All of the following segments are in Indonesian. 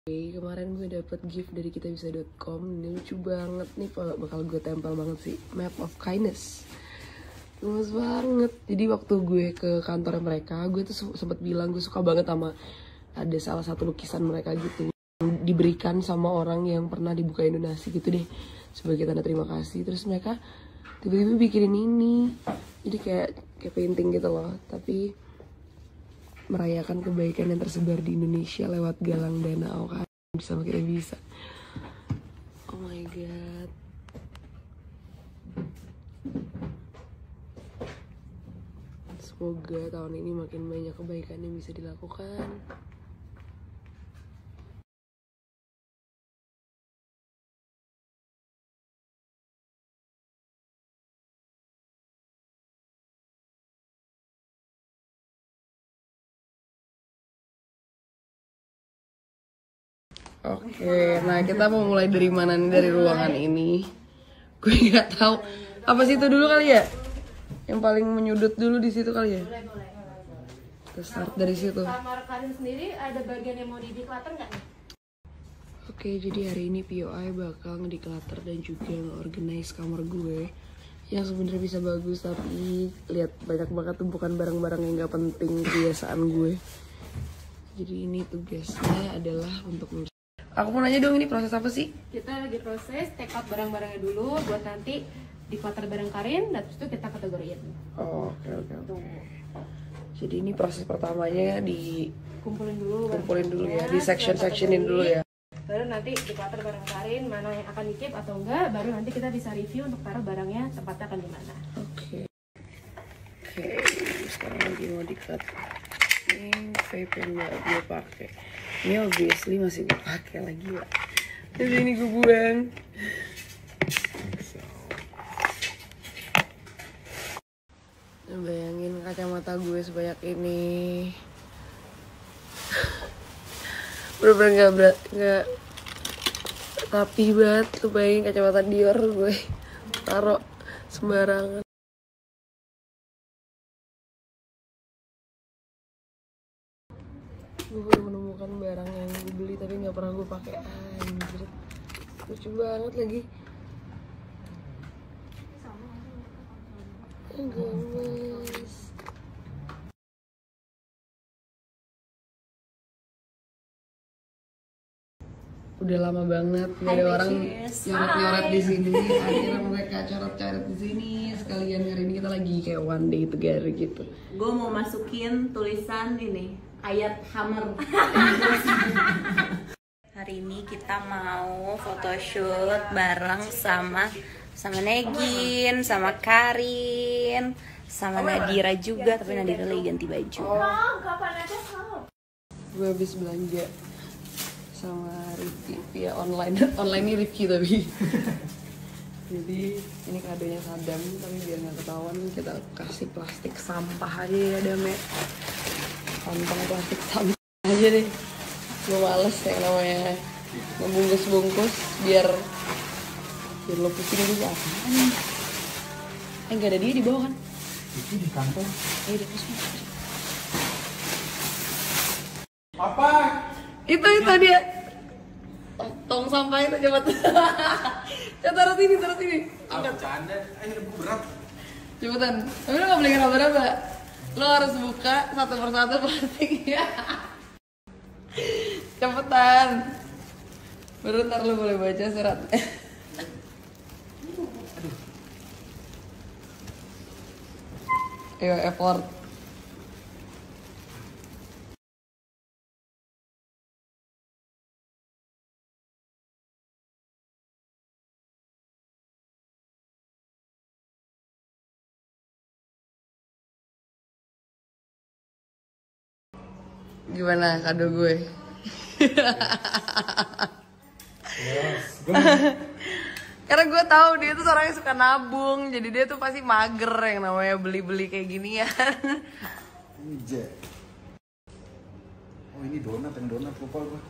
Kemarin gue dapet gift dari kitabisa.com. Ini lucu banget nih, bakal gue tempel banget sih. Map of Kindness. Luas banget. Jadi waktu gue ke kantor mereka, gue tuh sempet bilang gue suka banget sama ada salah satu lukisan mereka gitu, diberikan sama orang yang pernah dibukain donasi gitu deh, sebagai tanda terima kasih. Terus mereka tiba-tiba bikinin ini, jadi kayak painting gitu loh, tapi merayakan kebaikan yang tersebar di Indonesia lewat galang dana OKM bersama kita bisa. Oh my god. Semoga tahun ini makin banyak kebaikan yang bisa dilakukan. Oke, nah kita mau mulai dari mana nih, dari ruangan ini? Gue nggak tahu. Apa sih itu dulu kali ya? Yang paling menyudut dulu di situ kali ya? Boleh. Kita start dari situ. Kamar Karin sendiri ada bagian yang mau di-declutter nggak nih? Oke, jadi hari ini POI bakal nge-declutter dan juga nge-organize kamar gue yang sebenarnya bisa bagus, tapi lihat banyak banget tumpukan barang-barang yang nggak penting kebiasaan gue. Jadi ini tugasnya adalah untuk aku mau nanya dong, ini proses apa sih? Kita lagi proses take out barang-barangnya dulu buat nanti declutter barang Karin, dan terus itu kita kategoriin. Oh, oke. Jadi ini proses pertamanya Kumpulin dulu ya, di sectionin dulu ya. Baru nanti declutter barang Karin, mana yang akan di-keep atau enggak, baru nanti kita bisa review untuk taruh barangnya tempatnya akan di mana. Oke, sekarang lagi mau di-cut. Ini vape yang gak gue pakai. Ini obviously masih gue pakai lagi ya. Terus ini gue buang. Bayangin kacamata gue sebanyak ini. Bener-bener gak rapi banget. Lu bayangin kacamata Dior gue taruh sembarangan. Gue baru menemukan barang yang gue beli tapi nggak pernah gue pakai. Anjir, lucu banget lagi. Gemes. Udah lama banget gak ada orang nyoret-nyoret di sini. Akhirnya mereka coret-coret di sini. Sekalian hari ini kita lagi kayak one day together gitu. Gue mau masukin tulisan ini, ayat hammer. Hari ini kita mau photoshoot bareng sama Negin, sama Karin, sama Nadira juga, tapi Nadira lagi ganti baju. Gue habis belanja sama Rifki via online. Online ini Rifki tapi. Jadi ini kadonya Sadam, tapi biar nggak ketahuan kita kasih plastik sampah aja ya Dame. Kantong plastik sampah aja deh. Gue males yang namanya ngebungkus-bungkus biar lo pusing juga apaan. Nggak ada dia di bawah kan? Itu di kantor. Di atas. Apa? Itu dia. Tong sampah itu coba. Coba taruh sini. Angkat. Bercanda. Berat. Cepetan. Tapi lo nggak boleh ngeraba-raba. Lo harus buka satu persatu plastiknya. Cepetan. Baru ntar lo boleh baca surat. Ayo effort. Gimana kado gue? Yes. Karena gue tahu dia tuh orangnya suka nabung, jadi dia tuh pasti mager yang namanya beli-beli kayak ginian. Ini Jack. Oh ini donat, yang donat lupa gue.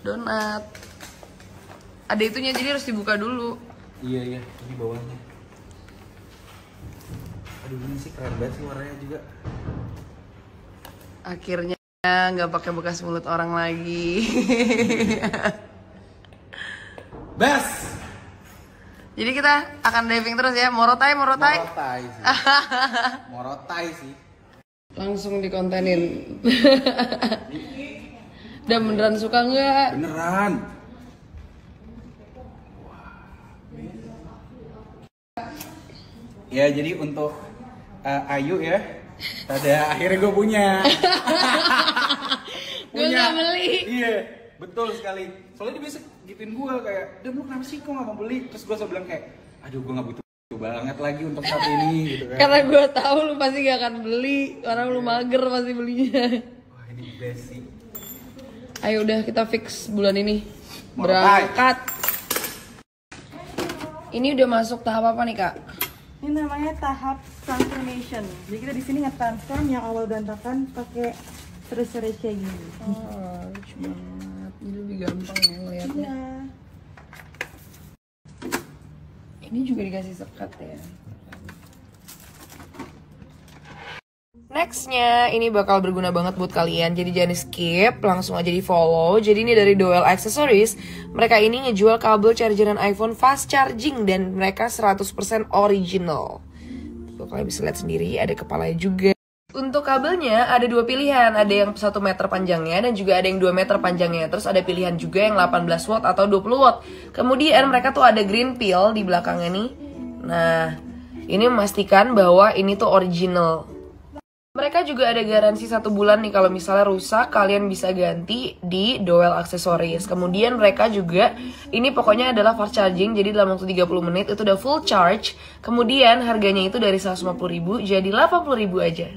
Donat. Ada itunya jadi harus dibuka dulu. Iya, ini bawahnya. Aduh ini sih keren banget sih warnanya juga. Akhirnya Nggak pakai bekas mulut orang lagi. Best. Jadi kita akan diving terus ya, morotai. Morotai sih. Morotai sih. Langsung dikontenin. Dan beneran suka nggak? Beneran. Ya jadi untuk Ayu ya, pada akhirnya gue punya. Gue nggak beli. Iya, betul sekali. Soalnya dia biasa gituin gue kayak, "Dem lu kenapa sih kok nggak mau beli?" Terus gue selalu bilang kayak, "Aduh gue nggak butuh banget lagi untuk saat ini," gitu kan. Karena gue tahu lu pasti gak akan beli, karena lu mager pasti belinya. Wah ini best sih. Ayo udah kita fix bulan ini. Morotai. Berangkat. Ini udah masuk tahap apa nih kak? Ini namanya tahap transformation. Jadi kita di sini nge-transform yang awal berantakan pakai terus-terus kayak gini. Oh, lucu banget. Jadi lebih gampang ya ngeliatnya. Iya. Ini juga dikasih sekat ya. Nextnya, ini bakal berguna banget buat kalian. Jadi jangan di skip, langsung aja di follow. Jadi ini dari Dowell Accessories. Mereka ini ngejual kabel chargeran iPhone fast charging dan mereka 100% original. Tuh, kalian bisa lihat sendiri, ada kepalanya juga. Untuk kabelnya ada dua pilihan, ada yang 1 meter panjangnya dan juga ada yang 2 meter panjangnya. Terus ada pilihan juga yang 18 watt atau 20 watt. Kemudian mereka tuh ada green peel di belakangnya nih. Nah, ini memastikan bahwa ini tuh original. Mereka juga ada garansi 1 bulan nih, kalau misalnya rusak kalian bisa ganti di Dowell Accessories. Kemudian mereka juga, ini pokoknya adalah fast charging, jadi dalam waktu 30 menit itu udah full charge. Kemudian harganya itu dari 150.000 jadi 80.000 aja.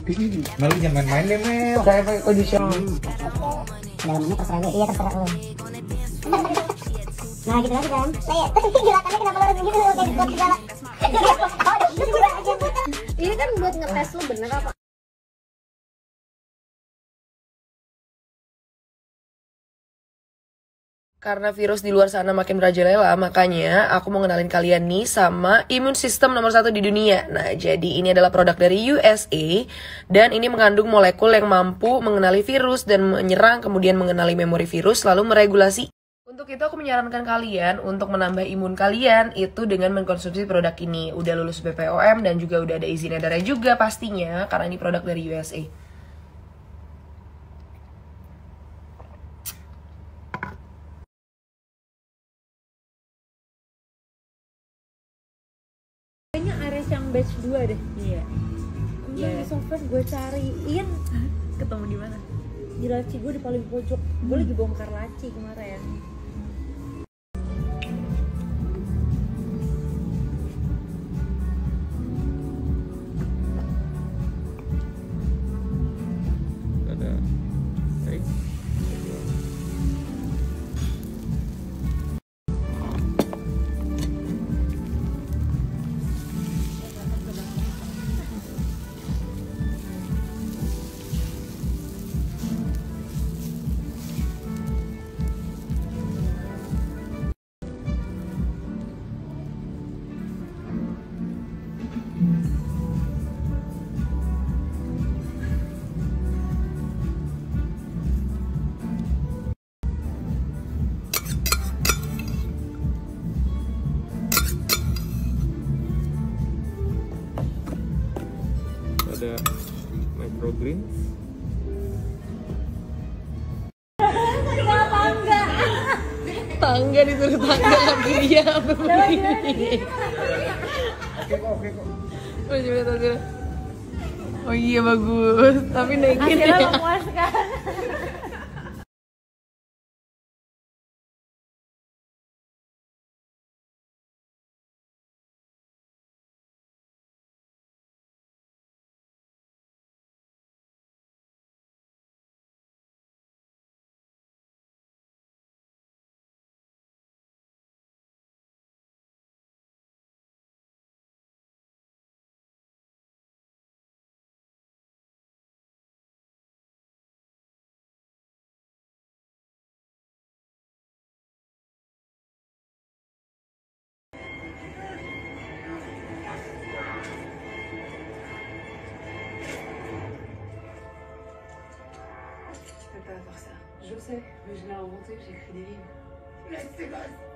Mel jangan main deh Mel. Saya pakai condition. Dalamnya terserah lu, iya terserah lu. Nah gitu aja kan. Nah ya, terus gerakannya kenapa harus begitu kayak buat segala. Ini kan buat ngetes lu bener apa? Karena virus di luar sana makin merajalela, makanya aku mau ngenalin kalian nih sama imun sistem nomor 1 di dunia. Nah, jadi ini adalah produk dari USA, dan ini mengandung molekul yang mampu mengenali virus dan menyerang, kemudian mengenali memori virus, lalu meregulasi. Untuk itu aku menyarankan kalian untuk menambah imun kalian itu dengan mengkonsumsi produk ini. Udah lulus BPOM dan juga udah ada izin edarnya juga pastinya, karena ini produk dari USA. Kayaknya Ares yang batch 2 deh. Iya. Kemudian software gue cariin Ketemu di mana? di laci gue di paling pojok. Gue lagi bongkar laci kemarin. Ada. microgreens. Tangga disuruh tangga tapi dia begini. Oke kok. Oh, coba tangga. Oh iya bagus, tapi naikin ya. Hasilnya memuaskan. Je sais, mais je l'ai inventé, j'ai écrit des livres.